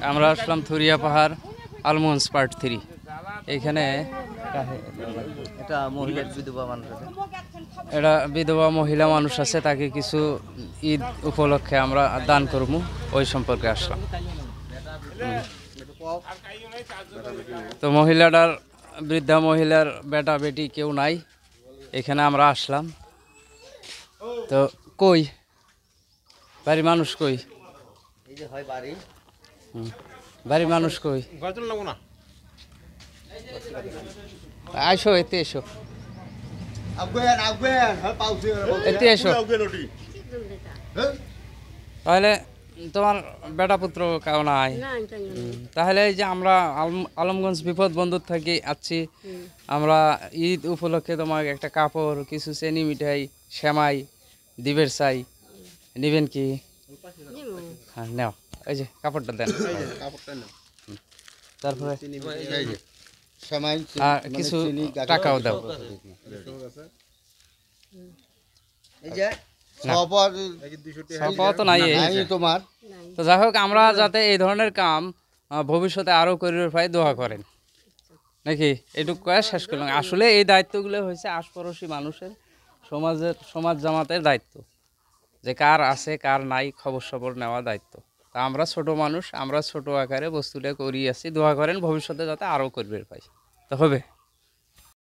আমরা আসলাম থুরিয়া পাহাড় আলমগঞ্জ পার্ট 3। এখানে এটা মহিলার বিধবা মানুষ আছে, এটা বিধবা মহিলা মানুষ আছে, তাকে কিছু ঈদ উপলক্ষে আমরা দান করবো, ওই সম্পর্কে আসলাম। তো মহিলাটার, বৃদ্ধা মহিলার বেটা বেটি কেউ নাই, এখানে আমরা আসলাম। তো কই বাড়ির মানুষ কই? এই যে হয় বাড়ি, বাড়ির মানুষ কই? আইসো, এতে এসো, এতে এসো। তাহলে তোমার বেটা পুত্র কেউ নাই? তাহলে এই যে আমরা আলমগঞ্জ বিপদ বন্ধুর থেকে আসছি, আমরা ঈদ উপলক্ষে তোমাকে একটা কাপড়, কিছু চেনি মিঠাই, সেমাই দিবের চাই, নিবেন কি? হ্যাঁ নাও, এই যে কাপড়টা দেন। তারপরে আর কিছু টাকাও দাও। তো নাই তোমার। তো যাই হোক, আমরা যাতে এই ধরনের কাম ভবিষ্যতে আরো করে পাই, দোয়া করেন নাকি? এটুকু কয়ে শেষ করলাম। আসলে এই দায়িত্বগুলো হয়েছে আশপাশি মানুষের, সমাজ জামাতের দায়িত্ব, যে কার আছে কার নাই খবর সবর নেওয়া দায়িত্ব। তা আমরা ছোট মানুষ, আমরা ছোট আকারে বস্তুটা করি আছি, দোয়া করেন ভবিষ্যতে যাতে আরো করবে পাই। তো হবে।